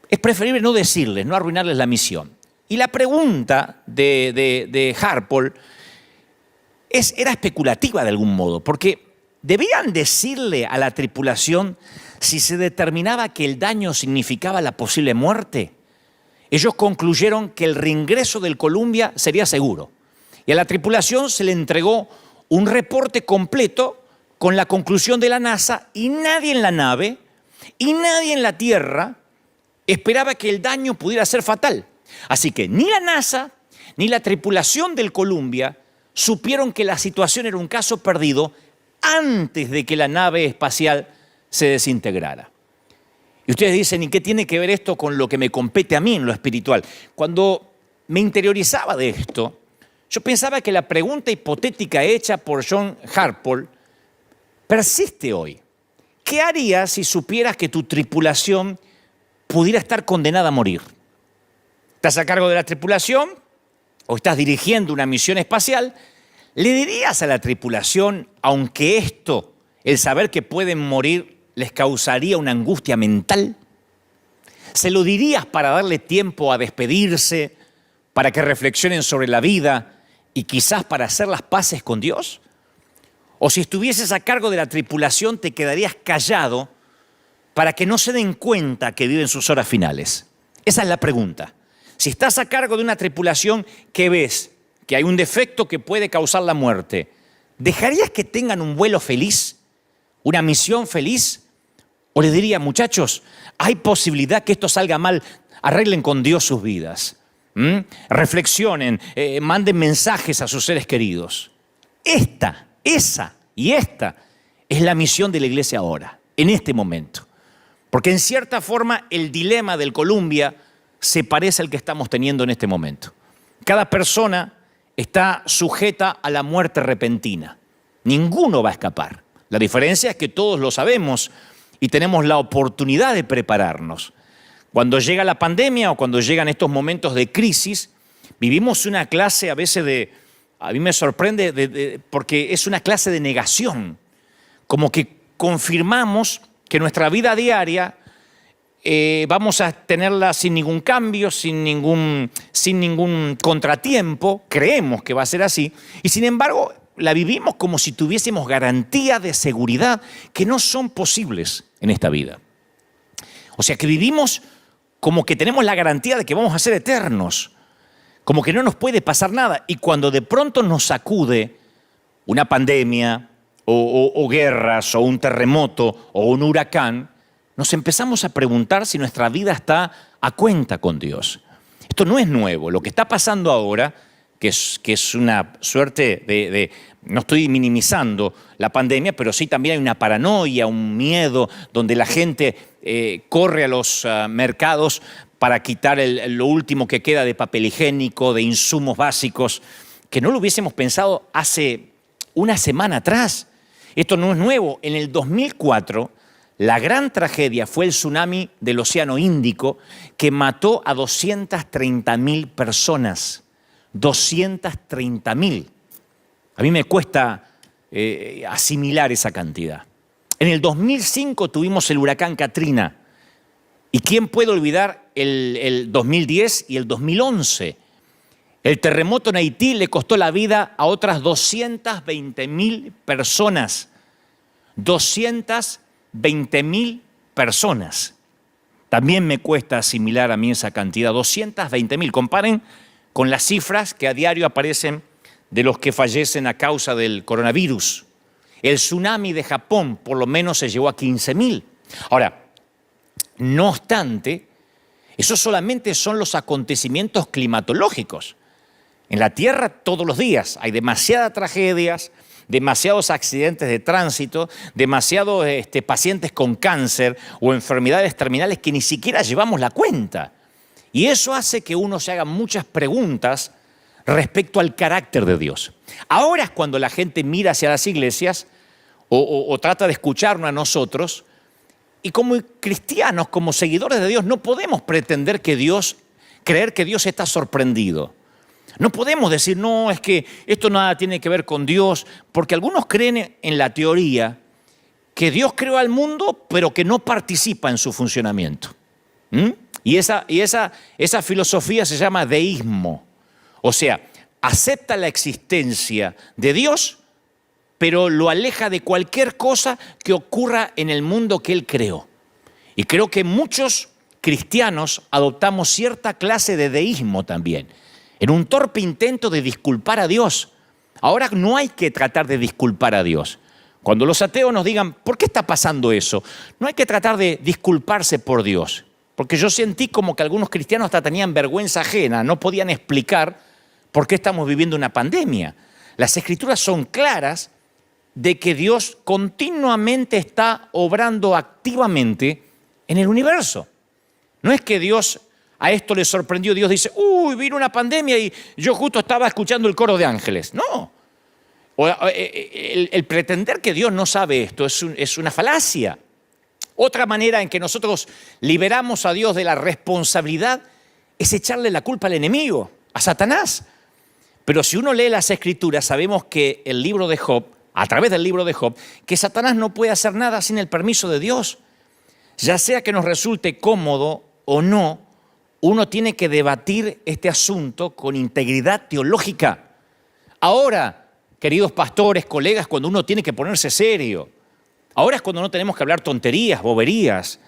es preferible no decirles, no arruinarles la misión. Y la pregunta de Harpole era especulativa de algún modo, porque debían decirle a la tripulación si se determinaba que el daño significaba la posible muerte. Ellos concluyeron que el reingreso del Columbia sería seguro. Y a la tripulación se le entregó un reporte completo con la conclusión de la NASA, y nadie en la nave y nadie en la Tierra esperaba que el daño pudiera ser fatal. Así que ni la NASA ni la tripulación del Columbia supieron que la situación era un caso perdido antes de que la nave espacial se desintegrara. Y ustedes dicen, ¿y qué tiene que ver esto con lo que me compete a mí en lo espiritual? Cuando me interiorizaba de esto, yo pensaba que la pregunta hipotética hecha por John Harpole persiste hoy. ¿Qué harías si supieras que tu tripulación pudiera estar condenada a morir? ¿Estás a cargo de la tripulación o estás dirigiendo una misión espacial? ¿Le dirías a la tripulación, aunque esto, el saber que pueden morir, les causaría una angustia mental? ¿Se lo dirías para darle tiempo a despedirse, para que reflexionen sobre la vida y quizás para hacer las paces con Dios? ¿O si estuvieses a cargo de la tripulación, te quedarías callado para que no se den cuenta que viven sus horas finales? Esa es la pregunta. Si estás a cargo de una tripulación que ves que hay un defecto que puede causar la muerte, ¿dejarías que tengan un vuelo feliz? ¿Una misión feliz? ¿O les diría, muchachos, hay posibilidad que esto salga mal, arreglen con Dios sus vidas? Reflexionen, manden mensajes a sus seres queridos? Esa es la misión de la iglesia ahora, en este momento. Porque en cierta forma el dilema del Columbia se parece al que estamos teniendo en este momento. Cada persona está sujeta a la muerte repentina. Ninguno va a escapar. La diferencia es que todos lo sabemos y tenemos la oportunidad de prepararnos. Cuando llega la pandemia o cuando llegan estos momentos de crisis, vivimos una clase a veces a mí me sorprende porque es una clase de negación. Como que confirmamos que nuestra vida diaria vamos a tenerla sin ningún cambio, sin ningún contratiempo. Creemos que va a ser así. Y sin embargo, la vivimos como si tuviésemos garantía de seguridad que no son posibles en esta vida. O sea, que vivimos como que tenemos la garantía de que vamos a ser eternos, como que no nos puede pasar nada. Y cuando de pronto nos sacude una pandemia o guerras o un terremoto o un huracán, nos empezamos a preguntar si nuestra vida está a cuenta con Dios. Esto no es nuevo. Lo que está pasando ahora, que es una suerte no estoy minimizando la pandemia, pero sí también hay una paranoia, un miedo, donde la gente corre a los mercados para quitar lo último que queda de papel higiénico, de insumos básicos, que no lo hubiésemos pensado hace una semana atrás. Esto no es nuevo. En el 2004, la gran tragedia fue el tsunami del Océano Índico que mató a 230.000 personas. 230.000. A mí me cuesta asimilar esa cantidad. En el 2005 tuvimos el huracán Katrina. ¿Y quién puede olvidar el 2010 y el 2011? El terremoto en Haití le costó la vida a otras 220.000 personas. 220.000 personas. También me cuesta asimilar a mí esa cantidad. 220.000. Comparen con las cifras que a diario aparecen de los que fallecen a causa del coronavirus. El tsunami de Japón por lo menos se llevó a 15.000. Ahora, no obstante, esos solamente son los acontecimientos climatológicos. En la Tierra todos los días hay demasiadas tragedias, demasiados accidentes de tránsito, demasiados pacientes con cáncer o enfermedades terminales que ni siquiera llevamos la cuenta. Y eso hace que uno se haga muchas preguntas respecto al carácter de Dios. Ahora es cuando la gente mira hacia las iglesias o trata de escucharnos a nosotros, y como cristianos, como seguidores de Dios, no podemos pretender creer que Dios está sorprendido. No podemos decir, no, es que esto nada tiene que ver con Dios, porque algunos creen en la teoría que Dios creó al mundo, pero que no participa en su funcionamiento. Y esa filosofía se llama deísmo. O sea, acepta la existencia de Dios, pero lo aleja de cualquier cosa que ocurra en el mundo que Él creó. Y creo que muchos cristianos adoptamos cierta clase de deísmo también, en un torpe intento de disculpar a Dios. Ahora no hay que tratar de disculpar a Dios. Cuando los ateos nos digan, ¿por qué está pasando eso? No hay que tratar de disculparse por Dios. Porque yo sentí como que algunos cristianos hasta tenían vergüenza ajena, no podían explicar por qué estamos viviendo una pandemia. Las Escrituras son claras de que Dios continuamente está obrando activamente en el universo. No es que Dios a esto le sorprendió, Dios dice, vino una pandemia y yo justo estaba escuchando el coro de ángeles. No. El pretender que Dios no sabe esto es una falacia. Otra manera en que nosotros liberamos a Dios de la responsabilidad es echarle la culpa al enemigo, a Satanás. Pero si uno lee las Escrituras, sabemos que el libro de Job, a través del libro de Job, que Satanás no puede hacer nada sin el permiso de Dios. Ya sea que nos resulte cómodo o no, uno tiene que debatir este asunto con integridad teológica. Ahora, queridos pastores, colegas, cuando uno tiene que ponerse serio. Ahora es cuando no tenemos que hablar tonterías, boberías.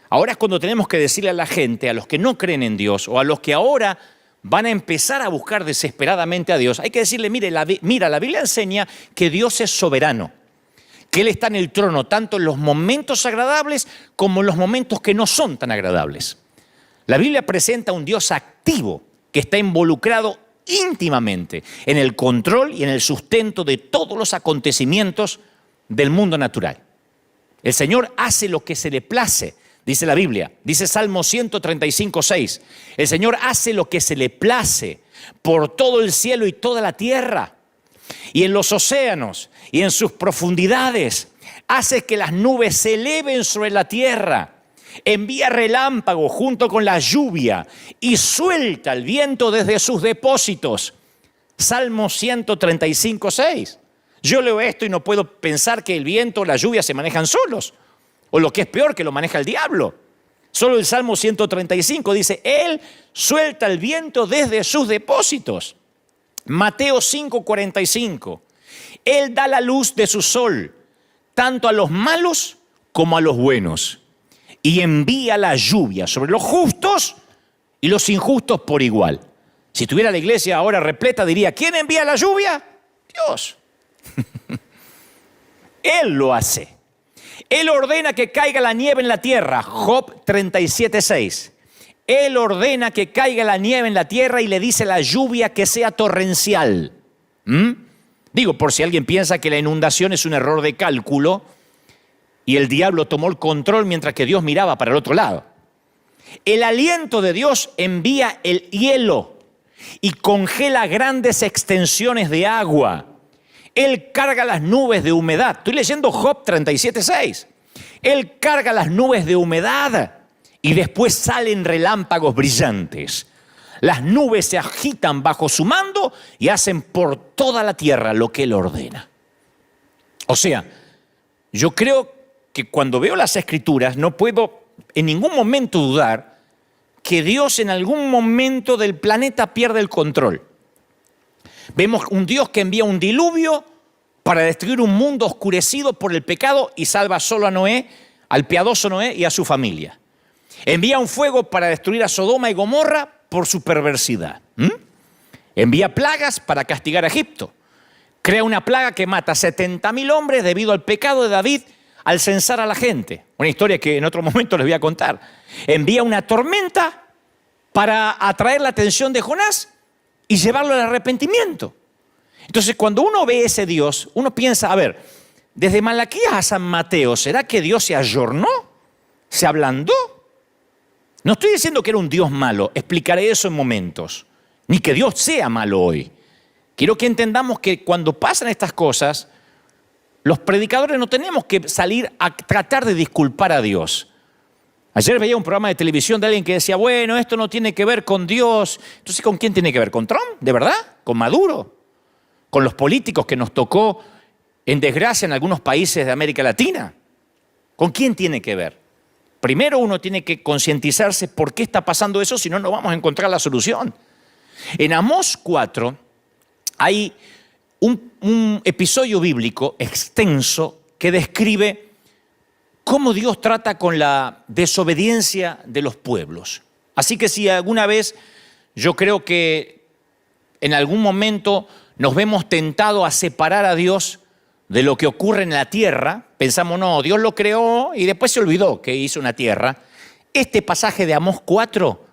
Ahora es cuando tenemos que decirle a la gente, a los que no creen en Dios o a los que ahora van a empezar a buscar desesperadamente a Dios, hay que decirle, mira, la Biblia enseña que Dios es soberano, que Él está en el trono tanto en los momentos agradables como en los momentos que no son tan agradables. La Biblia presenta un Dios activo que está involucrado íntimamente en el control y en el sustento de todos los acontecimientos del mundo natural. El Señor hace lo que se le place, dice la Biblia, dice Salmo 135:6. El Señor hace lo que se le place por todo el cielo y toda la tierra. Y en los océanos y en sus profundidades hace que las nubes se eleven sobre la tierra. Envía relámpagos junto con la lluvia y suelta el viento desde sus depósitos. Salmo 135:6. Yo leo esto y no puedo pensar que el viento o la lluvia se manejan solos. O lo que es peor, que lo maneja el diablo. Solo el Salmo 135 dice, Él suelta el viento desde sus depósitos. Mateo 5:45. Él da la luz de su sol, tanto a los malos como a los buenos. Y envía la lluvia sobre los justos y los injustos por igual. Si tuviera la iglesia ahora repleta, diría, ¿quién envía la lluvia? Dios. Él lo hace. Él ordena que caiga la nieve en la tierra. Job 37:6. Él ordena que caiga la nieve en la tierra y le dice a la lluvia que sea torrencial. Digo, por si alguien piensa que la inundación es un error de cálculo y el diablo tomó el control mientras que Dios miraba para el otro lado. El aliento de Dios envía el hielo y congela grandes extensiones de agua. Él carga las nubes de humedad. Estoy leyendo Job 37:6. Él carga las nubes de humedad y después salen relámpagos brillantes. Las nubes se agitan bajo su mando y hacen por toda la tierra lo que Él ordena. O sea, yo creo que cuando veo las Escrituras no puedo en ningún momento dudar que Dios en algún momento del planeta pierde el control. Vemos un Dios que envía un diluvio para destruir un mundo oscurecido por el pecado y salva solo a Noé, al piadoso Noé y a su familia. Envía un fuego para destruir a Sodoma y Gomorra por su perversidad. Envía plagas para castigar a Egipto. Crea una plaga que mata a 70.000 hombres debido al pecado de David al censar a la gente. Una historia que en otro momento les voy a contar. Envía una tormenta para atraer la atención de Jonás y llevarlo al arrepentimiento. Entonces, cuando uno ve ese Dios, uno piensa, a ver, desde Malaquías a San Mateo, ¿será que Dios se ayornó? ¿Se ablandó? No estoy diciendo que era un Dios malo, explicaré eso en momentos, ni que Dios sea malo hoy. Quiero que entendamos que cuando pasan estas cosas, los predicadores no tenemos que salir a tratar de disculpar a Dios. Ayer veía un programa de televisión de alguien que decía, bueno, esto no tiene que ver con Dios. Entonces, ¿con quién tiene que ver? ¿Con Trump? ¿De verdad? ¿Con Maduro? ¿Con los políticos que nos tocó en desgracia en algunos países de América Latina? ¿Con quién tiene que ver? primero uno tiene que concientizarse por qué está pasando eso, si no, no vamos a encontrar la solución. En Amós 4 hay un episodio bíblico extenso que describe cómo Dios trata con la desobediencia de los pueblos. Así que si alguna vez yo creo que en algún momento nos vemos tentados a separar a Dios de lo que ocurre en la tierra, pensamos, no, Dios lo creó y después se olvidó que hizo una tierra. Este pasaje de Amós 4,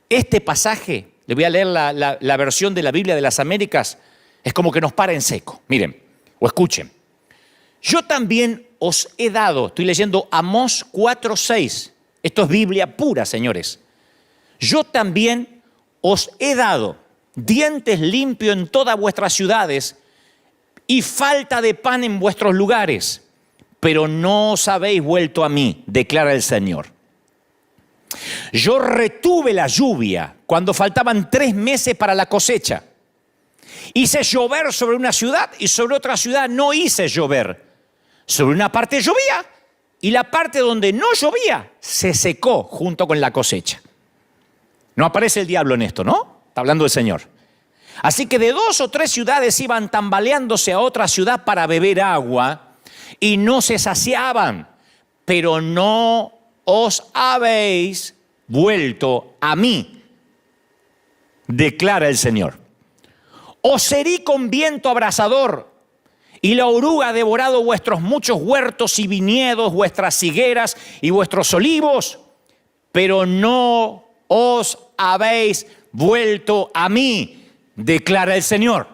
este pasaje, le voy a leer la versión de la Biblia de las Américas, es como que nos para en seco. Miren, o escuchen. Yo también os he dado, estoy leyendo Amós 4:6. Esto es Biblia pura, señores. Yo también os he dado dientes limpios en todas vuestras ciudades y falta de pan en vuestros lugares, pero no os habéis vuelto a mí, declara el Señor. Yo retuve la lluvia cuando faltaban 3 meses para la cosecha. Hice llover sobre una ciudad y sobre otra ciudad no hice llover. Sobre una parte llovía y la parte donde no llovía se secó junto con la cosecha. No aparece el diablo en esto, ¿no? Está hablando el Señor. Así que de 2 o 3 ciudades iban tambaleándose a otra ciudad para beber agua y no se saciaban, pero no os habéis vuelto a mí, declara el Señor. Os herí con viento abrasador y la oruga ha devorado vuestros muchos huertos y viñedos, vuestras higueras y vuestros olivos, pero no os habéis vuelto a mí, declara el Señor.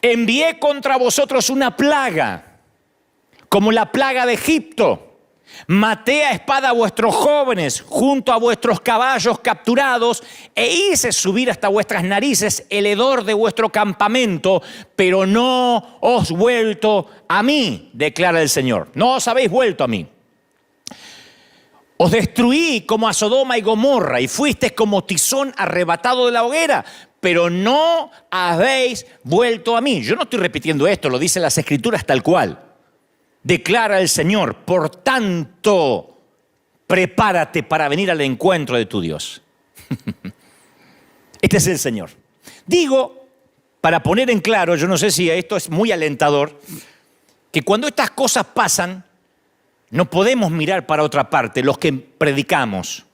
Envié contra vosotros una plaga, como la plaga de Egipto. Maté a espada a vuestros jóvenes junto a vuestros caballos capturados e hice subir hasta vuestras narices el hedor de vuestro campamento, pero no os vuelto a mí, declara el Señor. No os habéis vuelto a mí. Os destruí como a Sodoma y Gomorra y fuisteis como tizón arrebatado de la hoguera, pero no habéis vuelto a mí. Yo no estoy repitiendo esto, lo dicen las Escrituras tal cual. Declara el Señor, por tanto, prepárate para venir al encuentro de tu Dios. Este es el Señor. Digo, para poner en claro, yo no sé si esto es muy alentador, que cuando estas cosas pasan, no podemos mirar para otra parte, los que predicamos,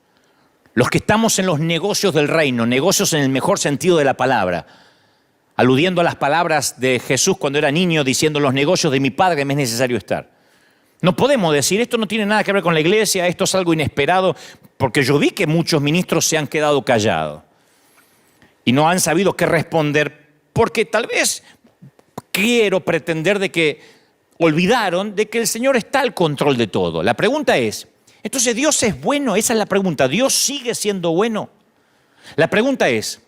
los que estamos en los negocios del reino, negocios en el mejor sentido de la palabra, aludiendo a las palabras de Jesús cuando era niño, diciendo, los negocios de mi Padre me es necesario estar. No podemos decir, esto no tiene nada que ver con la iglesia, esto es algo inesperado, porque yo vi que muchos ministros se han quedado callados y no han sabido qué responder, porque tal vez quiero pretender de que olvidaron de que el Señor está al control de todo. La pregunta es, entonces Dios es bueno, esa es la pregunta, ¿Dios sigue siendo bueno? La pregunta ¿es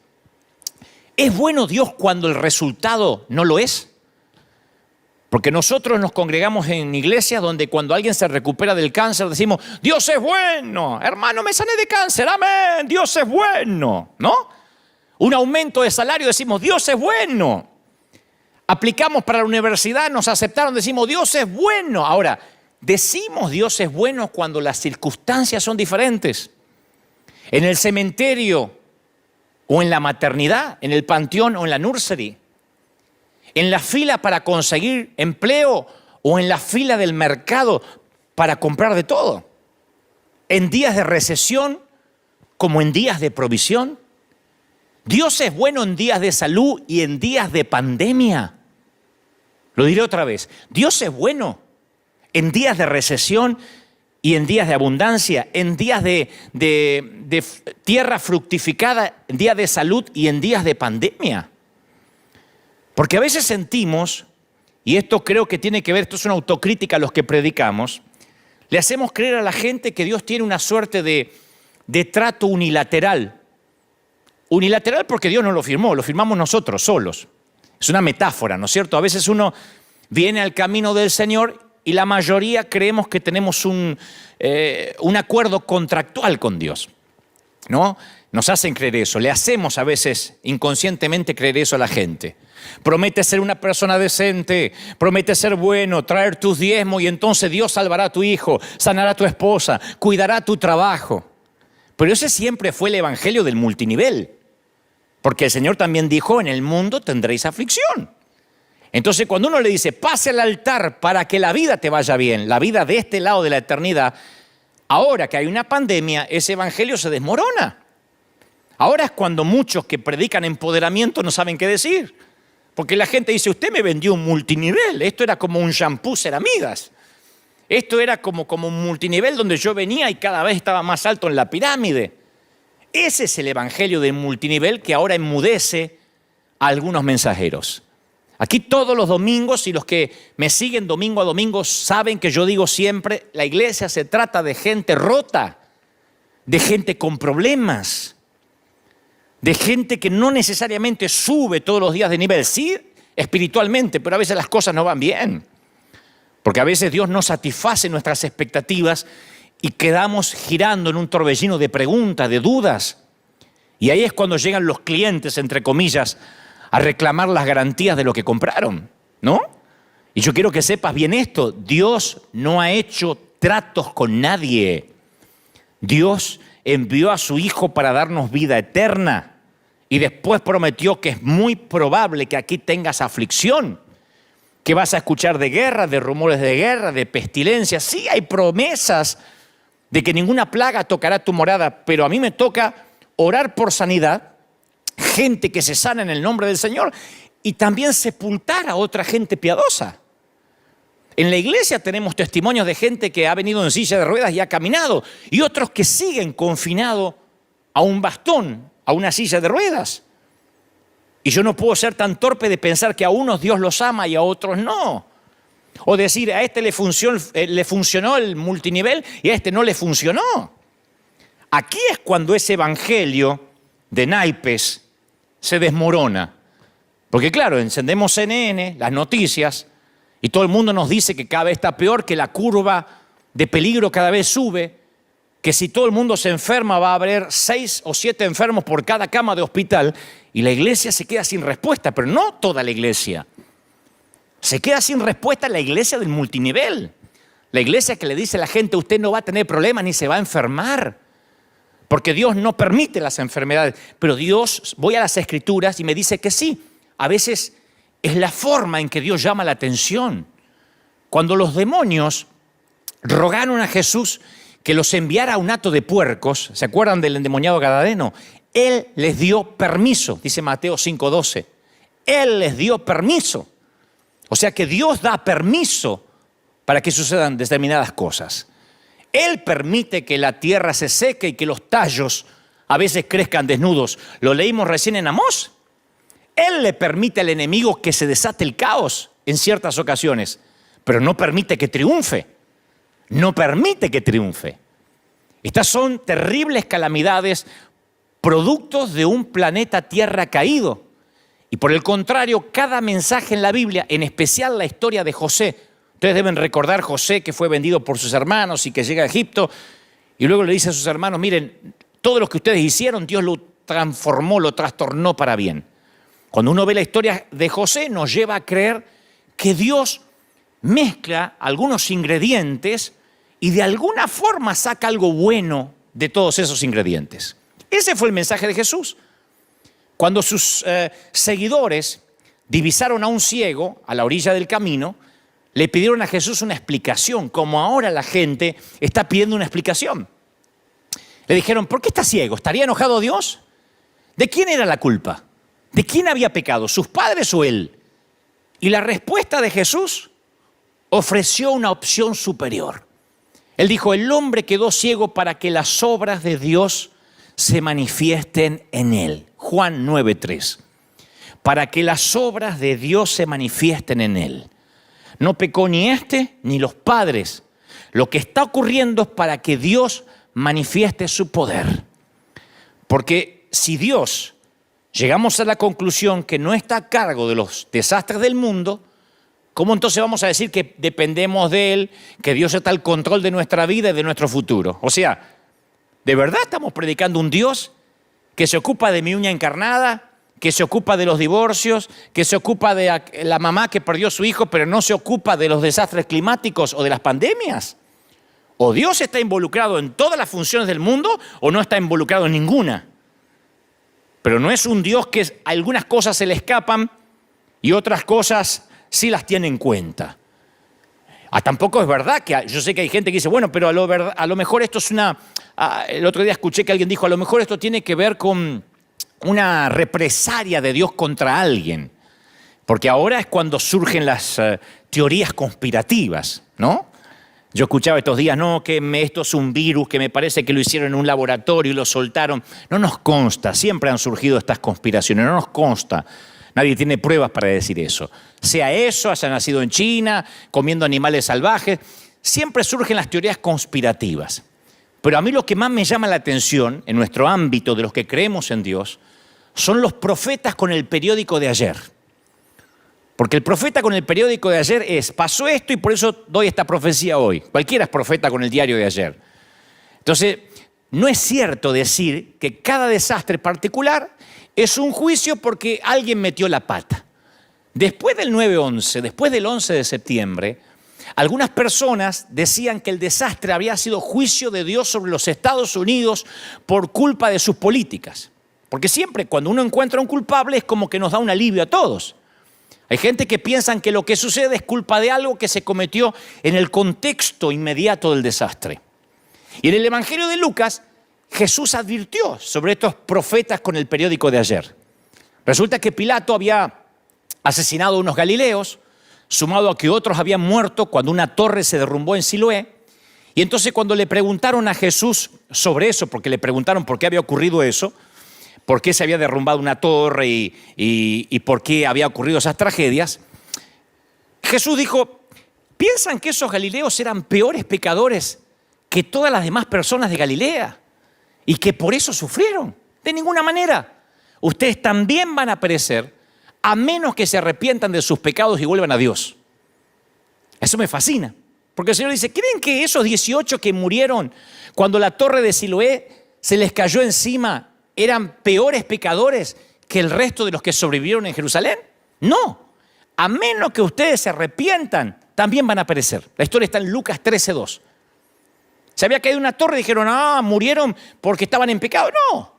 bueno Dios cuando el resultado no lo es? Porque nosotros nos congregamos en iglesias donde cuando alguien se recupera del cáncer decimos, Dios es bueno, hermano, me sané de cáncer, amén, Dios es bueno, ¿no? Un aumento de salario decimos, Dios es bueno. Aplicamos para la universidad, nos aceptaron, decimos, Dios es bueno. Ahora, decimos Dios es bueno cuando las circunstancias son diferentes. En el cementerio, o en la maternidad, en el panteón o en la nursery, en la fila para conseguir empleo o en la fila del mercado para comprar de todo, en días de recesión como en días de provisión. Dios es bueno en días de salud y en días de pandemia. Lo diré otra vez, Dios es bueno en días de recesión y en días de abundancia, en días de tierra fructificada, en días de salud y en días de pandemia. Porque a veces sentimos, y esto creo que tiene que ver, esto es una autocrítica a los que predicamos, le hacemos creer a la gente que Dios tiene una suerte de trato unilateral. Unilateral porque Dios no lo firmó, lo firmamos nosotros solos. Es una metáfora, ¿no es cierto? A veces uno viene al camino del Señor y la mayoría creemos que tenemos un acuerdo contractual con Dios. ¿no? Nos hacen creer eso, le hacemos a veces inconscientemente creer eso a la gente. Promete ser una persona decente, promete ser bueno, traer tus diezmos y entonces Dios salvará a tu hijo, sanará a tu esposa, cuidará tu trabajo. Pero ese siempre fue el evangelio del multinivel, porque el Señor también dijo, en el mundo tendréis aflicción. Entonces cuando uno le dice, pase al altar para que la vida te vaya bien, la vida de este lado de la eternidad, ahora que hay una pandemia, ese evangelio se desmorona. Ahora es cuando muchos que predican empoderamiento no saben qué decir. Porque la gente dice, usted me vendió un multinivel, esto era como un shampoo Ceramidas. Esto era como un multinivel donde yo venía y cada vez estaba más alto en la pirámide. Ese es el evangelio del multinivel que ahora enmudece a algunos mensajeros. Aquí todos los domingos, y los que me siguen domingo a domingo saben que yo digo siempre, la iglesia se trata de gente rota, de gente con problemas, de gente que no necesariamente sube todos los días de nivel, sí, espiritualmente, pero a veces las cosas no van bien. Porque a veces Dios no satisface nuestras expectativas y quedamos girando en un torbellino de preguntas, de dudas. Y ahí es cuando llegan los clientes, entre comillas, a reclamar las garantías de lo que compraron, ¿no? Y yo quiero que sepas bien esto, Dios no ha hecho tratos con nadie. Dios envió a su Hijo para darnos vida eterna y después prometió que es muy probable que aquí tengas aflicción, que vas a escuchar de guerra, de rumores de guerra, de pestilencia. Sí, hay promesas de que ninguna plaga tocará tu morada, pero a mí me toca orar por sanidad, gente que se sana en el nombre del Señor y también sepultar a otra gente piadosa. En la iglesia tenemos testimonios de gente que ha venido en silla de ruedas y ha caminado y otros que siguen confinados a un bastón, a una silla de ruedas. Y yo no puedo ser tan torpe de pensar que a unos Dios los ama y a otros no. O decir, a este le funcionó el multinivel y a este no le funcionó. Aquí es cuando ese evangelio de naipes se desmorona. Porque claro, encendemos CNN, las noticias, y todo el mundo nos dice que cada vez está peor, que la curva de peligro cada vez sube, que si todo el mundo se enferma va a haber 6 o 7 enfermos por cada cama de hospital y la iglesia se queda sin respuesta, pero no toda la iglesia. Se queda sin respuesta la iglesia del multinivel, la iglesia que le dice a la gente, usted no va a tener problemas ni se va a enfermar, porque Dios no permite las enfermedades, pero Dios, voy a las Escrituras y me dice que sí, a veces es la forma en que Dios llama la atención. Cuando los demonios rogaron a Jesús que los enviara a un hato de puercos, ¿se acuerdan del endemoniado gadareno? Él les dio permiso, dice Mateo 5:12. Él les dio permiso. O sea que Dios da permiso para que sucedan determinadas cosas. Él permite que la tierra se seque y que los tallos a veces crezcan desnudos. Lo leímos recién en Amós. Él le permite al enemigo que se desate el caos en ciertas ocasiones, pero no permite que triunfe. No permite que triunfe. Estas son terribles calamidades, productos de un planeta Tierra caído. Y por el contrario, cada mensaje en la Biblia, en especial la historia de José, ustedes deben recordar José que fue vendido por sus hermanos y que llega a Egipto y luego le dice a sus hermanos, miren, todo lo que ustedes hicieron, Dios lo transformó, lo trastornó para bien. Cuando uno ve la historia de José, nos lleva a creer que Dios mezcla algunos ingredientes y de alguna forma saca algo bueno de todos esos ingredientes. Ese fue el mensaje de Jesús. Cuando sus seguidores divisaron a un ciego a la orilla del camino, le pidieron a Jesús una explicación, como ahora la gente está pidiendo una explicación. Le dijeron, ¿por qué está ciego? ¿Estaría enojado Dios? ¿De quién era la culpa? ¿De quién había pecado? ¿Sus padres o él? Y la respuesta de Jesús ofreció una opción superior. Él dijo, el hombre quedó ciego para que las obras de Dios se manifiesten en él. Juan 9:3. Para que las obras de Dios se manifiesten en él. No pecó ni este ni los padres. Lo que está ocurriendo es para que Dios manifieste su poder. Porque si Dios llegamos a la conclusión que no está a cargo de los desastres del mundo, ¿cómo entonces vamos a decir que dependemos de Él, que Dios está al control de nuestra vida y de nuestro futuro? O sea, ¿De verdad estamos predicando un Dios que se ocupa de mi uña encarnada, que se ocupa de los divorcios, que se ocupa de la mamá que perdió a su hijo, pero no se ocupa de los desastres climáticos o de las pandemias? O Dios está involucrado en todas las funciones del mundo o no está involucrado en ninguna. Pero no es un Dios que algunas cosas se le escapan y otras cosas sí las tiene en cuenta. Tampoco es verdad que yo sé que hay gente que dice, bueno, pero a lo mejor esto es el otro día escuché que alguien dijo, a lo mejor esto tiene que ver con una represalia de Dios contra alguien. Porque ahora es cuando surgen las teorías conspirativas, ¿no? Yo escuchaba estos días, no, que esto es un virus, que me parece que lo hicieron en un laboratorio y lo soltaron. No nos consta, siempre han surgido estas conspiraciones, no nos consta. Nadie tiene pruebas para decir eso. Sea eso, haya nacido en China, comiendo animales salvajes, siempre surgen las teorías conspirativas. Pero a mí lo que más me llama la atención en nuestro ámbito de los que creemos en Dios son los profetas con el periódico de ayer. Porque el profeta con el periódico de ayer pasó esto y por eso doy esta profecía hoy. Cualquiera es profeta con el diario de ayer. Entonces, no es cierto decir que cada desastre particular es un juicio porque alguien metió la pata. Después del 9/11, después del 11 de septiembre, algunas personas decían que el desastre había sido juicio de Dios sobre los Estados Unidos por culpa de sus políticas. Porque siempre cuando uno encuentra un culpable es como que nos da un alivio a todos. Hay gente que piensa que lo que sucede es culpa de algo que se cometió en el contexto inmediato del desastre. Y en el Evangelio de Lucas, Jesús advirtió sobre estos profetas con el periódico de ayer. Resulta que Pilato había asesinado a unos galileos, sumado a que otros habían muerto cuando una torre se derrumbó en Siloé. Y entonces cuando le preguntaron a Jesús sobre eso, porque le preguntaron por qué había ocurrido eso, por qué se había derrumbado una torre y por qué había ocurrido esas tragedias, Jesús dijo, ¿piensan que esos galileos eran peores pecadores que todas las demás personas de Galilea? Y que por eso sufrieron. De ninguna manera. Ustedes también van a perecer a menos que se arrepientan de sus pecados y vuelvan a Dios. Eso me fascina. Porque el Señor dice, ¿creen que esos 18 que murieron cuando la torre de Siloé se les cayó encima eran peores pecadores que el resto de los que sobrevivieron en Jerusalén? No. A menos que ustedes se arrepientan, también van a perecer. La historia está en Lucas 13:2. Se había caído una torre y dijeron, murieron porque estaban en pecado. No.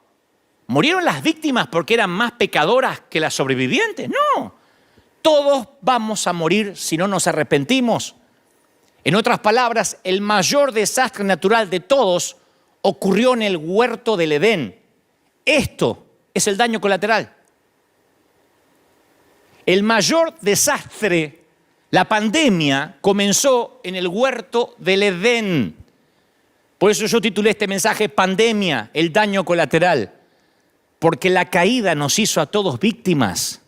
¿Murieron las víctimas porque eran más pecadoras que las sobrevivientes? No. Todos vamos a morir si no nos arrepentimos. En otras palabras, el mayor desastre natural de todos ocurrió en el huerto del Edén. Esto es el daño colateral. El mayor desastre, la pandemia, comenzó en el huerto del Edén. Por eso yo titulé este mensaje Pandemia, el daño colateral. Porque la caída nos hizo a todos víctimas.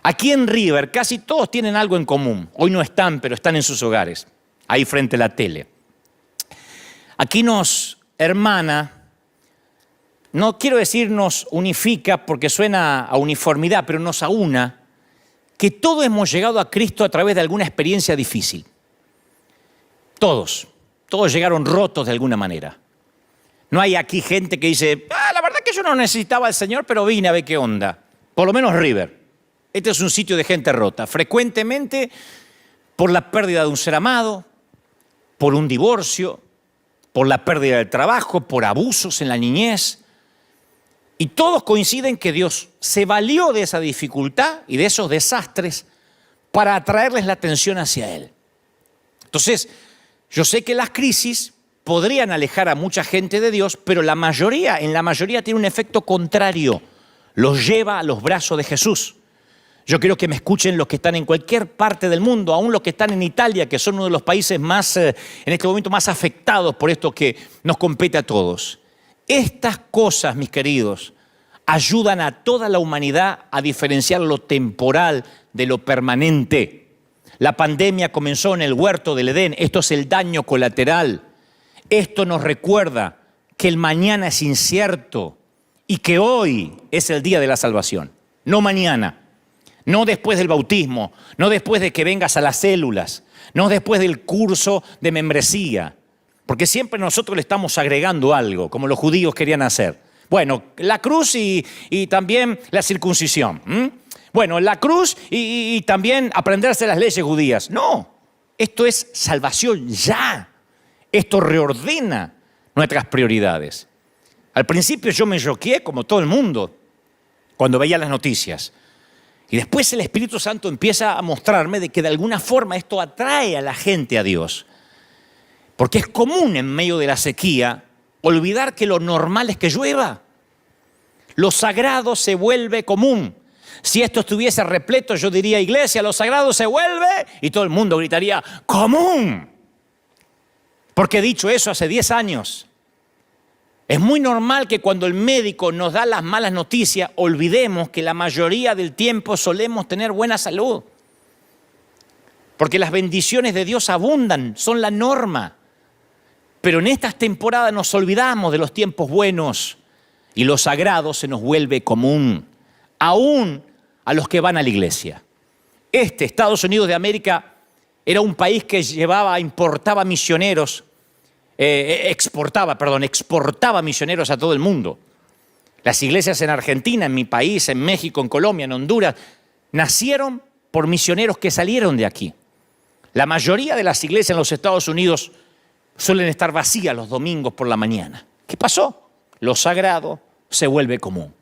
Aquí en River casi todos tienen algo en común. Hoy no están, pero están en sus hogares, ahí frente a la tele. Aquí nos hermana, no quiero decir nos unifica porque suena a uniformidad, pero nos aúna, que todos hemos llegado a Cristo a través de alguna experiencia difícil. Todos llegaron rotos de alguna manera. No hay aquí gente que dice, la verdad que yo no necesitaba al Señor, pero vine a ver qué onda. Por lo menos River. Este es un sitio de gente rota. Frecuentemente por la pérdida de un ser amado, por un divorcio, por la pérdida del trabajo, por abusos en la niñez. Y todos coinciden que Dios se valió de esa dificultad y de esos desastres para atraerles la atención hacia Él. Entonces, yo sé que las crisis podrían alejar a mucha gente de Dios, pero en la mayoría tiene un efecto contrario. Los lleva a los brazos de Jesús. Yo quiero que me escuchen los que están en cualquier parte del mundo, aún los que están en Italia, que son uno de los países más, en este momento, más afectados por esto que nos compete a todos. Estas cosas, mis queridos, ayudan a toda la humanidad a diferenciar lo temporal de lo permanente. La pandemia comenzó en el huerto del Edén. Esto es el daño colateral. Esto nos recuerda que el mañana es incierto y que hoy es el día de la salvación. No mañana, no después del bautismo, no después de que vengas a las células, no después del curso de membresía. Porque siempre nosotros le estamos agregando algo, como los judíos querían hacer. Bueno, la cruz y también la circuncisión. Bueno, la cruz y también aprenderse las leyes judías. No, esto es salvación ya. Esto reordena nuestras prioridades. Al principio yo me choqué como todo el mundo cuando veía las noticias. Y después el Espíritu Santo empieza a mostrarme de que de alguna forma esto atrae a la gente a Dios. Porque es común en medio de la sequía olvidar que lo normal es que llueva. Lo sagrado se vuelve común. Si esto estuviese repleto, yo diría, iglesia, lo sagrado se vuelve, y todo el mundo gritaría, común. Porque he dicho eso hace 10 años. Es muy normal que cuando el médico nos da las malas noticias, olvidemos que la mayoría del tiempo solemos tener buena salud. Porque las bendiciones de Dios abundan, son la norma. Pero en estas temporadas nos olvidamos de los tiempos buenos y lo sagrado se nos vuelve común, aún a los que van a la iglesia. Estados Unidos de América, era un país que importaba misioneros, exportaba misioneros a todo el mundo. Las iglesias en Argentina, en mi país, en México, en Colombia, en Honduras, nacieron por misioneros que salieron de aquí. La mayoría de las iglesias en los Estados Unidos suelen estar vacías los domingos por la mañana. ¿Qué pasó? Lo sagrado se vuelve común.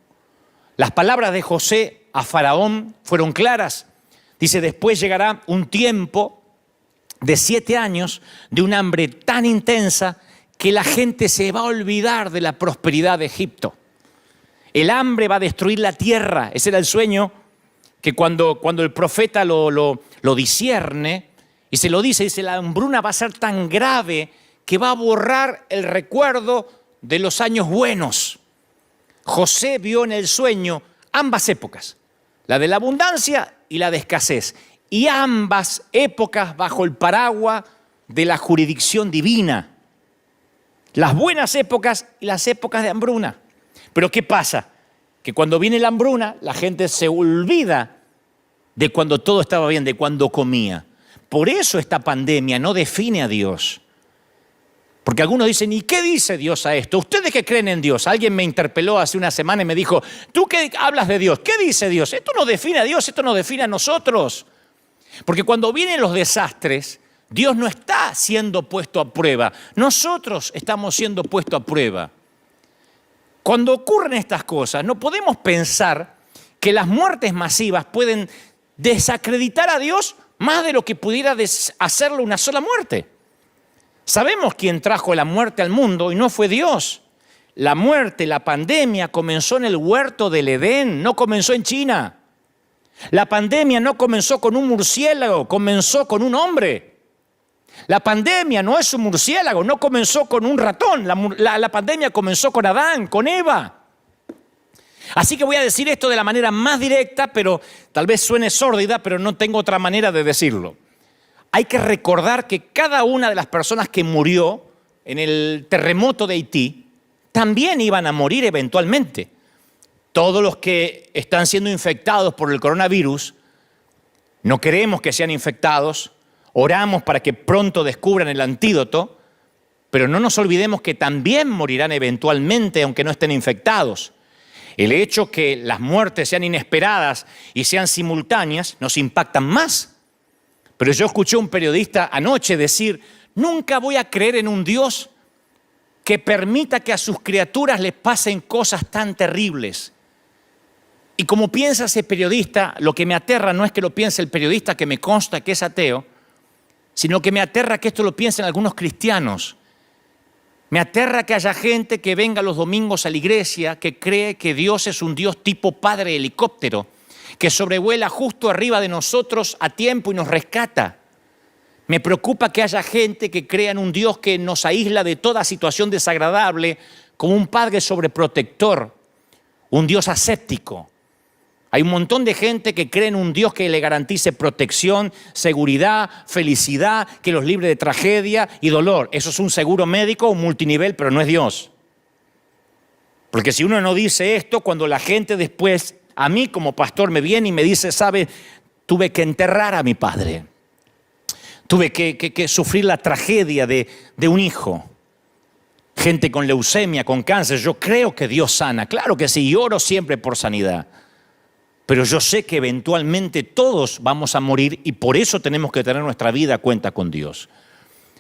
Las palabras de José a Faraón fueron claras. Dice, después llegará un tiempo de 7 años de un hambre tan intensa que la gente se va a olvidar de la prosperidad de Egipto. El hambre va a destruir la tierra. Ese era el sueño que cuando el profeta lo discierne y se lo dice, la hambruna va a ser tan grave que va a borrar el recuerdo de los años buenos. José vio en el sueño ambas épocas, la de la abundancia y la de escasez, y ambas épocas bajo el paraguas de la jurisdicción divina. Las buenas épocas y las épocas de hambruna. Pero ¿qué pasa? Que cuando viene la hambruna, la gente se olvida de cuando todo estaba bien, de cuando comía. Por eso esta pandemia no define a Dios. Porque algunos dicen, ¿y qué dice Dios a esto? ¿Ustedes que creen en Dios? Alguien me interpeló hace una semana y me dijo, ¿tú qué hablas de Dios? ¿Qué dice Dios? Esto no define a Dios, esto nos define a nosotros. Porque cuando vienen los desastres, Dios no está siendo puesto a prueba. Nosotros estamos siendo puestos a prueba. Cuando ocurren estas cosas, no podemos pensar que las muertes masivas pueden desacreditar a Dios más de lo que pudiera hacerlo una sola muerte. Sabemos quién trajo la muerte al mundo y no fue Dios. La muerte, la pandemia comenzó en el huerto del Edén, no comenzó en China. La pandemia no comenzó con un murciélago, comenzó con un hombre. La pandemia no es un murciélago, no comenzó con un ratón. La pandemia comenzó con Adán, con Eva. Así que voy a decir esto de la manera más directa, pero tal vez suene sórdida, pero no tengo otra manera de decirlo. Hay que recordar que cada una de las personas que murió en el terremoto de Haití también iban a morir eventualmente. Todos los que están siendo infectados por el coronavirus, no queremos que sean infectados, oramos para que pronto descubran el antídoto, pero no nos olvidemos que también morirán eventualmente aunque no estén infectados. El hecho que las muertes sean inesperadas y sean simultáneas nos impactan más. Pero yo escuché a un periodista anoche decir, nunca voy a creer en un Dios que permita que a sus criaturas les pasen cosas tan terribles. Y como piensa ese periodista, lo que me aterra no es que lo piense el periodista, que me consta que es ateo, sino que me aterra que esto lo piensen algunos cristianos. Me aterra que haya gente que venga los domingos a la iglesia que cree que Dios es un Dios tipo padre helicóptero, que sobrevuela justo arriba de nosotros a tiempo y nos rescata. Me preocupa que haya gente que crea en un Dios que nos aísla de toda situación desagradable, como un padre sobreprotector, un Dios aséptico. Hay un montón de gente que cree en un Dios que le garantice protección, seguridad, felicidad, que los libre de tragedia y dolor. Eso es un seguro médico, un multinivel, pero no es Dios. Porque si uno no dice esto, cuando la gente después, a mí como pastor me viene y me dice, ¿sabe? Tuve que enterrar a mi padre. Tuve que sufrir la tragedia de un hijo. gente con leucemia, con cáncer. Yo creo que Dios sana, claro que sí, y oro siempre por sanidad. Pero yo sé que eventualmente todos vamos a morir y por eso tenemos que tener nuestra vida a cuenta con Dios.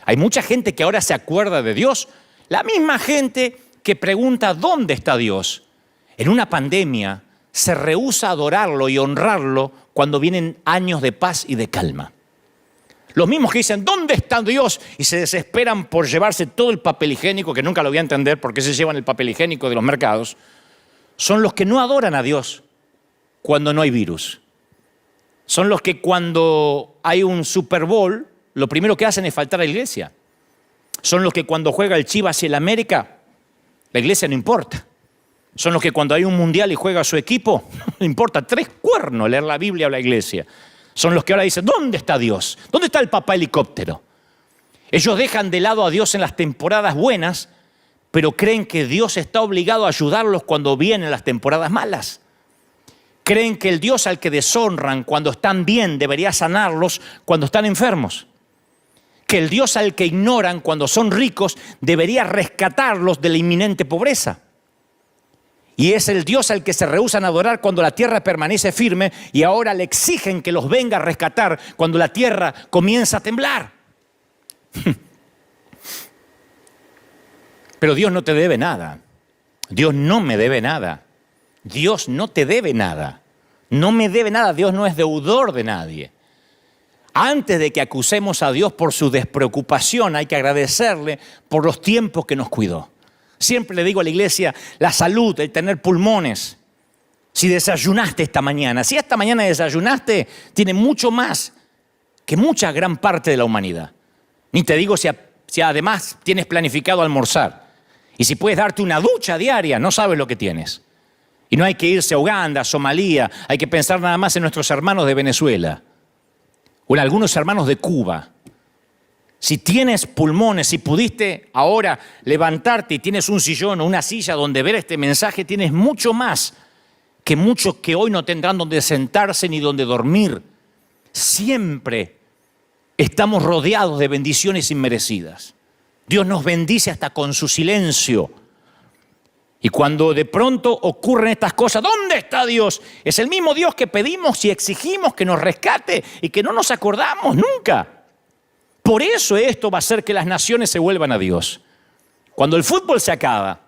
Hay mucha gente que ahora se acuerda de Dios, la misma gente que pregunta ¿dónde está Dios? En una pandemia se rehúsa a adorarlo y honrarlo cuando vienen años de paz y de calma. Los mismos que dicen ¿dónde está Dios? Y se desesperan por llevarse todo el papel higiénico, que nunca lo voy a entender por qué se llevan el papel higiénico de los mercados, son los que no adoran a Dios cuando no hay virus. Son los que cuando hay un Super Bowl, lo primero que hacen es faltar a la iglesia. Son los que cuando juega el Chivas y el América, la iglesia no importa. Son los que cuando hay un mundial y juega su equipo, no importa 3 cuernos leer la Biblia o la iglesia. Son los que ahora dicen, ¿dónde está Dios? ¿Dónde está el papá helicóptero? Ellos dejan de lado a Dios en las temporadas buenas, pero creen que Dios está obligado a ayudarlos cuando vienen las temporadas malas. Creen que el Dios al que deshonran cuando están bien debería sanarlos cuando están enfermos. Que el Dios al que ignoran cuando son ricos debería rescatarlos de la inminente pobreza. Y es el Dios al que se rehúsan a adorar cuando la tierra permanece firme y ahora le exigen que los venga a rescatar cuando la tierra comienza a temblar. Pero Dios no te debe nada. Dios no me debe nada. Dios no te debe nada. No me debe nada. Dios no es deudor de nadie. Antes de que acusemos a Dios por su despreocupación, hay que agradecerle por los tiempos que nos cuidó. Siempre le digo a la iglesia, la salud, el tener pulmones. Si desayunaste esta mañana, si esta mañana desayunaste, tiene mucho más que mucha gran parte de la humanidad. Ni te digo si además tienes planificado almorzar. Y si puedes darte una ducha diaria, no sabes lo que tienes. Y no hay que irse a Uganda, a Somalia, hay que pensar nada más en nuestros hermanos de Venezuela o en algunos hermanos de Cuba. Si tienes pulmones, si pudiste ahora levantarte y tienes un sillón o una silla donde ver este mensaje, tienes mucho más que muchos que hoy no tendrán donde sentarse ni donde dormir. Siempre estamos rodeados de bendiciones inmerecidas. Dios nos bendice hasta con su silencio. Y cuando de pronto ocurren estas cosas, ¿dónde está Dios? Es el mismo Dios que pedimos y exigimos que nos rescate y que no nos acordamos nunca. Por eso esto va a hacer que las naciones se vuelvan a Dios. Cuando el fútbol se acaba,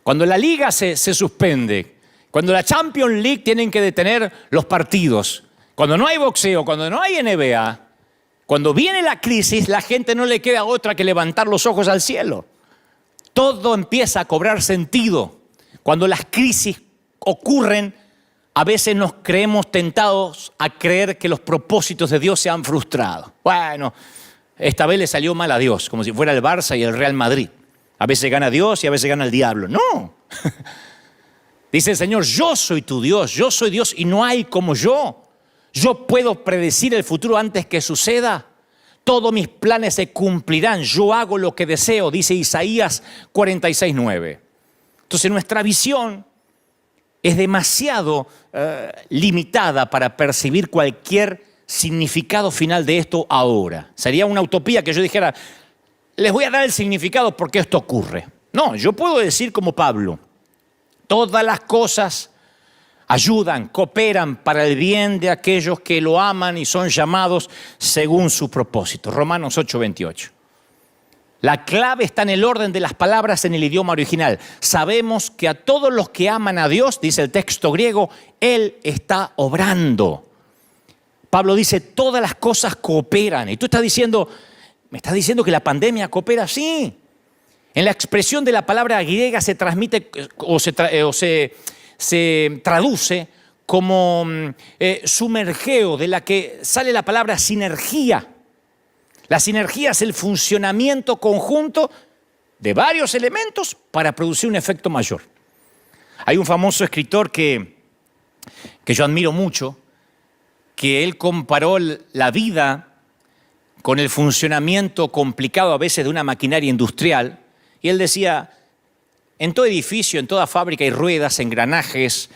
cuando la liga se suspende, cuando la Champions League tienen que detener los partidos, cuando no hay boxeo, cuando no hay NBA, cuando viene la crisis, la gente no le queda otra que levantar los ojos al cielo. Todo empieza a cobrar sentido. Cuando las crisis ocurren, a veces nos creemos tentados a creer que los propósitos de Dios se han frustrado. Bueno, esta vez le salió mal a Dios, como si fuera el Barça y el Real Madrid. A veces gana Dios y a veces gana el diablo. No. Dice el Señor, yo soy tu Dios, yo soy Dios y no hay como yo. Yo puedo predecir el futuro antes que suceda. Todos mis planes se cumplirán. Yo hago lo que deseo, dice Isaías 46:9. Entonces nuestra visión es demasiado limitada para percibir cualquier significado final de esto ahora. Sería una utopía que yo dijera, les voy a dar el significado porque esto ocurre. No, yo puedo decir como Pablo, todas las cosas ayudan, cooperan para el bien de aquellos que lo aman y son llamados según su propósito. Romanos 8:28. La clave está en el orden de las palabras en el idioma original. Sabemos que a todos los que aman a Dios, dice el texto griego, Él está obrando. Pablo dice, todas las cosas cooperan. Y tú estás diciendo, ¿me estás diciendo que la pandemia coopera? Sí. En la expresión de la palabra griega se transmite o se traduce como sumergeo, de la que sale la palabra sinergia. La sinergia es el funcionamiento conjunto de varios elementos para producir un efecto mayor. Hay un famoso escritor que yo admiro mucho, que él comparó la vida con el funcionamiento complicado a veces de una maquinaria industrial, y él decía, en todo edificio, en toda fábrica hay ruedas, engranajes,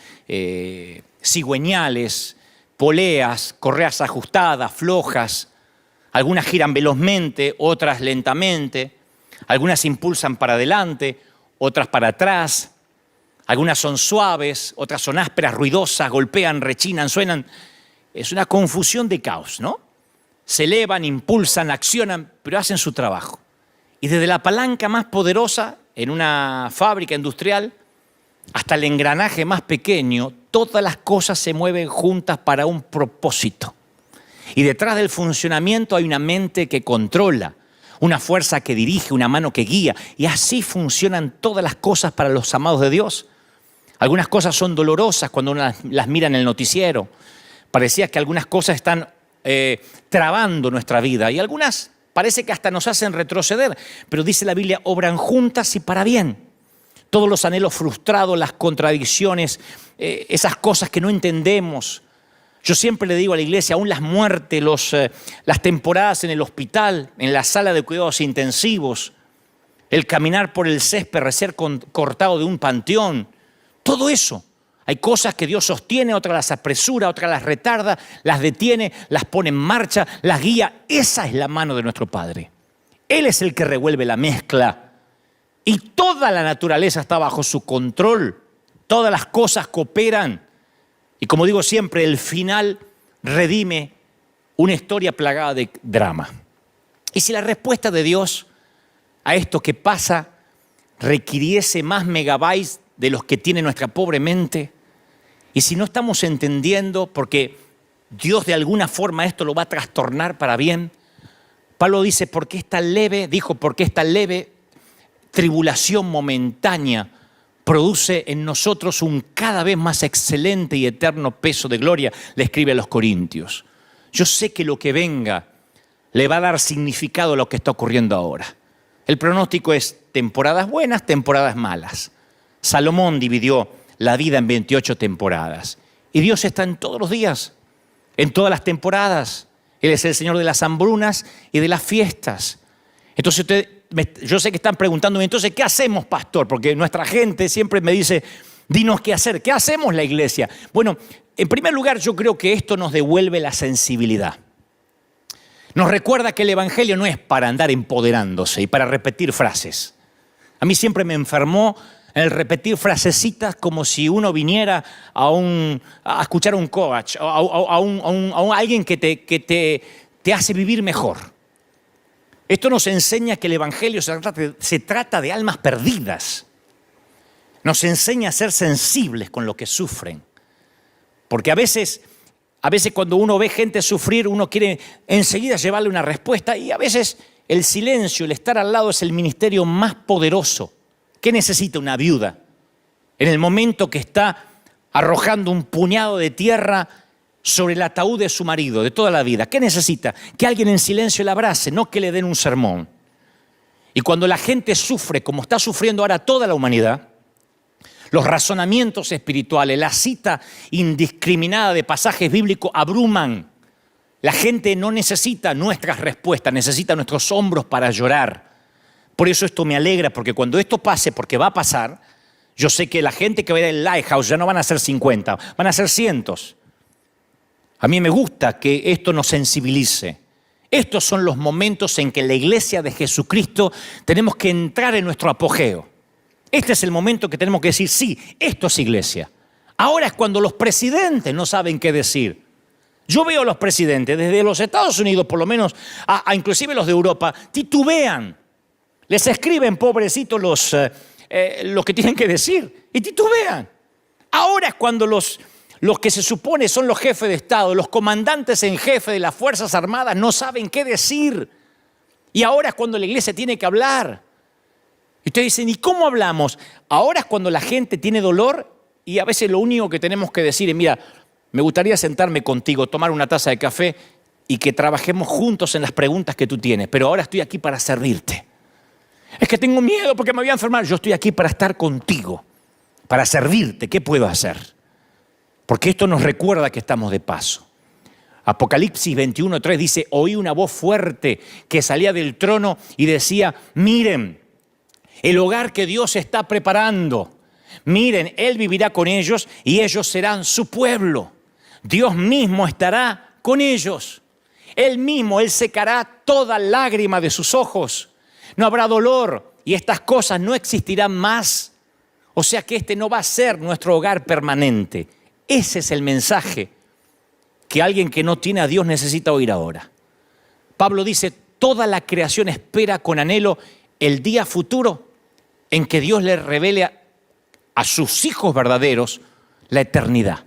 cigüeñales, poleas, correas ajustadas, flojas. Algunas giran velozmente, otras lentamente. Algunas impulsan para adelante, otras para atrás. Algunas son suaves, otras son ásperas, ruidosas, golpean, rechinan, suenan. Es una confusión de caos, ¿no? Se elevan, impulsan, accionan, pero hacen su trabajo. Y desde la palanca más poderosa en una fábrica industrial hasta el engranaje más pequeño, todas las cosas se mueven juntas para un propósito. Y detrás del funcionamiento hay una mente que controla, una fuerza que dirige, una mano que guía. Y así funcionan todas las cosas para los amados de Dios. Algunas cosas son dolorosas cuando uno las mira en el noticiero. Parecía que algunas cosas están trabando nuestra vida y algunas parece que hasta nos hacen retroceder. Pero dice la Biblia, obran juntas y para bien. Todos los anhelos frustrados, las contradicciones, esas cosas que no entendemos. Yo siempre le digo a la iglesia, aún las muertes, las temporadas en el hospital, en la sala de cuidados intensivos, el caminar por el césped, recién cortado de un panteón, todo eso. Hay cosas que Dios sostiene, otras las apresura, otras las retarda, las detiene, las pone en marcha, las guía. Esa es la mano de nuestro Padre. Él es el que revuelve la mezcla. Y toda la naturaleza está bajo su control. Todas las cosas cooperan. Y como digo siempre, el final redime una historia plagada de drama. Y si la respuesta de Dios a esto que pasa requiriese más megabytes de los que tiene nuestra pobre mente, y si no estamos entendiendo, porque Dios de alguna forma esto lo va a trastornar para bien, Pablo dice, porque esta leve tribulación momentánea produce en nosotros un cada vez más excelente y eterno peso de gloria, le escribe a los Corintios. Yo sé que lo que venga le va a dar significado a lo que está ocurriendo ahora. El pronóstico es temporadas buenas, temporadas malas. Salomón dividió la vida en 28 temporadas. Y Dios está en todos los días, en todas las temporadas. Él es el Señor de las hambrunas y de las fiestas. Entonces yo sé que están preguntándome, entonces, ¿qué hacemos, pastor? Porque nuestra gente siempre me dice, dinos qué hacer. ¿Qué hacemos la iglesia? Bueno, en primer lugar, yo creo que esto nos devuelve la sensibilidad. Nos recuerda que el evangelio no es para andar empoderándose y para repetir frases. A mí siempre me enfermó el repetir frasecitas como si uno viniera a escuchar a un coach, a alguien que te hace vivir mejor. Esto nos enseña que el evangelio se trata de almas perdidas. Nos enseña a ser sensibles con lo que sufren. Porque a veces cuando uno ve gente sufrir, uno quiere enseguida llevarle una respuesta y a veces el silencio, el estar al lado es el ministerio más poderoso. ¿Qué necesita una viuda? En el momento que está arrojando un puñado de tierra sobre el ataúd de su marido, de toda la vida. ¿Qué necesita? Que alguien en silencio la abrace, no que le den un sermón. Y cuando la gente sufre, como está sufriendo ahora toda la humanidad, los razonamientos espirituales, la cita indiscriminada de pasajes bíblicos abruman. La gente no necesita nuestras respuestas, necesita nuestros hombros para llorar. Por eso esto me alegra, porque cuando esto pase, porque va a pasar, yo sé que la gente que va a ir al Lighthouse ya no van a ser 50, van a ser cientos. A mí me gusta que esto nos sensibilice. Estos son los momentos en que la iglesia de Jesucristo tenemos que entrar en nuestro apogeo. Este es el momento que tenemos que decir, sí, esto es iglesia. Ahora es cuando los presidentes no saben qué decir. Yo veo a los presidentes, desde los Estados Unidos por lo menos, a inclusive los de Europa, titubean. Les escriben, pobrecitos, lo que tienen que decir y titubean. Ahora es cuando los que se supone son los jefes de Estado, los comandantes en jefe de las Fuerzas Armadas no saben qué decir. Y ahora es cuando la iglesia tiene que hablar. Y ustedes dicen, ¿y cómo hablamos? Ahora es cuando la gente tiene dolor y a veces lo único que tenemos que decir es, mira, me gustaría sentarme contigo, tomar una taza de café y que trabajemos juntos en las preguntas que tú tienes, pero ahora estoy aquí para servirte. Es que tengo miedo porque me voy a enfermar. Yo estoy aquí para estar contigo, para servirte. ¿Qué puedo hacer? Porque esto nos recuerda que estamos de paso. Apocalipsis 21:3 dice, oí una voz fuerte que salía del trono y decía, miren, el hogar que Dios está preparando. Miren, Él vivirá con ellos y ellos serán su pueblo. Dios mismo estará con ellos. Él mismo, Él secará toda lágrima de sus ojos. No habrá dolor y estas cosas no existirán más. O sea que este no va a ser nuestro hogar permanente. Ese es el mensaje que alguien que no tiene a Dios necesita oír ahora. Pablo dice, toda la creación espera con anhelo el día futuro en que Dios le revele a sus hijos verdaderos la eternidad.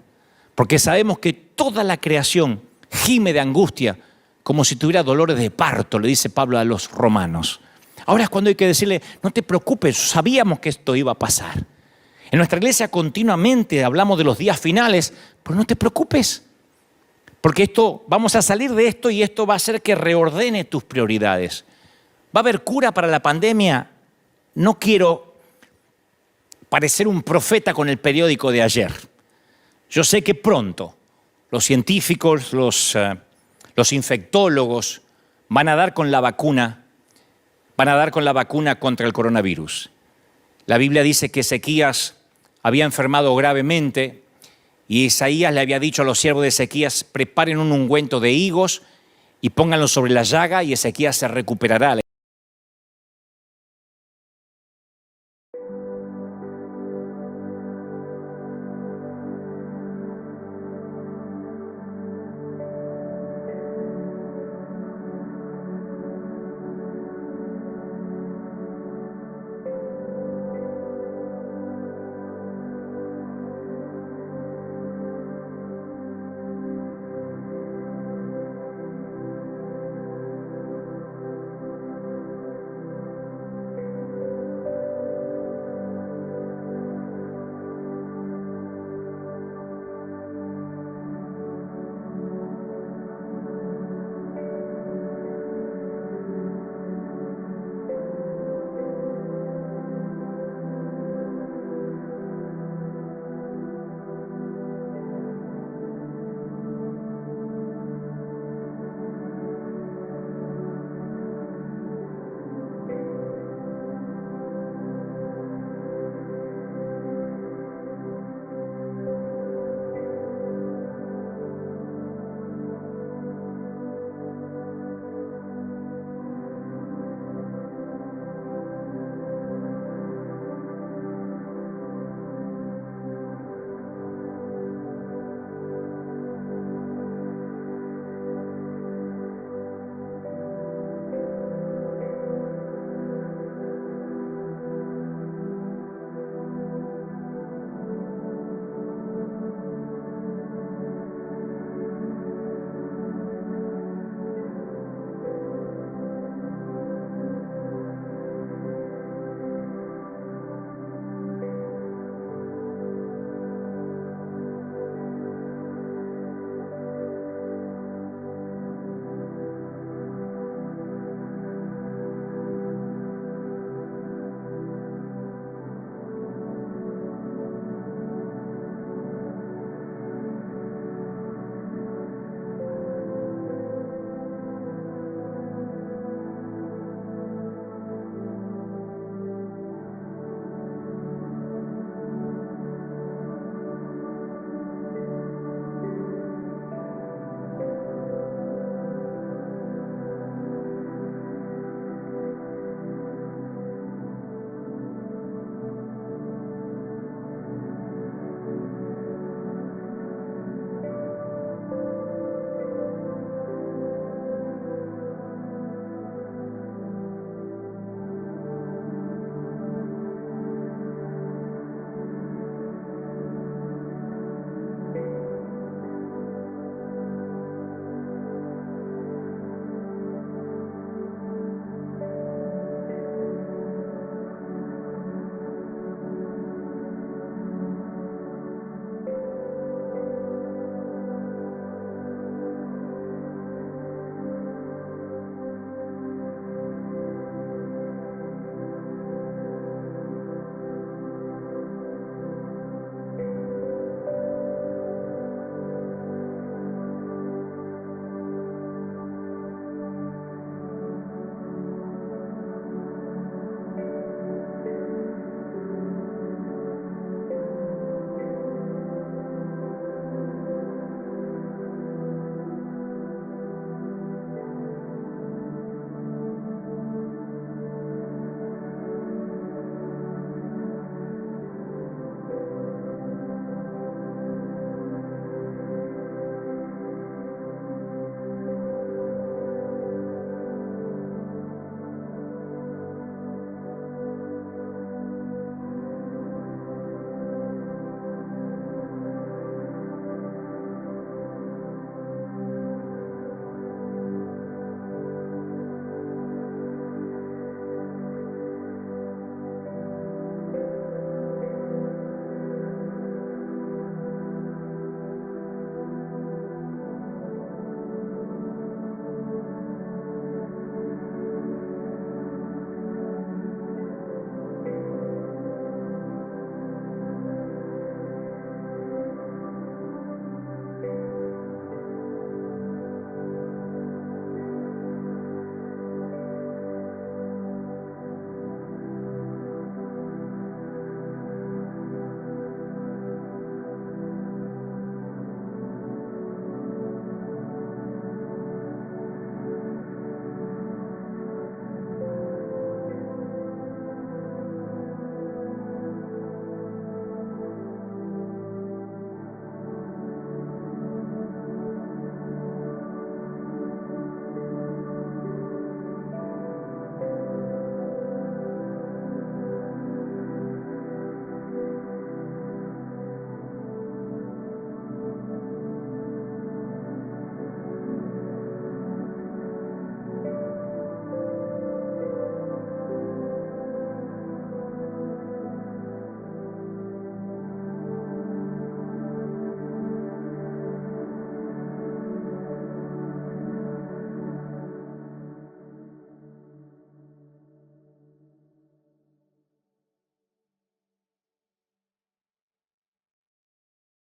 Porque sabemos que toda la creación gime de angustia como si tuviera dolores de parto, le dice Pablo a los romanos. Ahora es cuando hay que decirle, no te preocupes, sabíamos que esto iba a pasar. En nuestra iglesia continuamente hablamos de los días finales, pero no te preocupes, porque vamos a salir de esto y esto va a hacer que reordene tus prioridades. ¿Va a haber cura para la pandemia? No quiero parecer un profeta con el periódico de ayer. Yo sé que pronto los científicos, los infectólogos van a dar con la vacuna contra el coronavirus. La Biblia dice que Ezequías había enfermado gravemente y Isaías le había dicho a los siervos de Ezequías, preparen un ungüento de higos y pónganlo sobre la llaga y Ezequías se recuperará.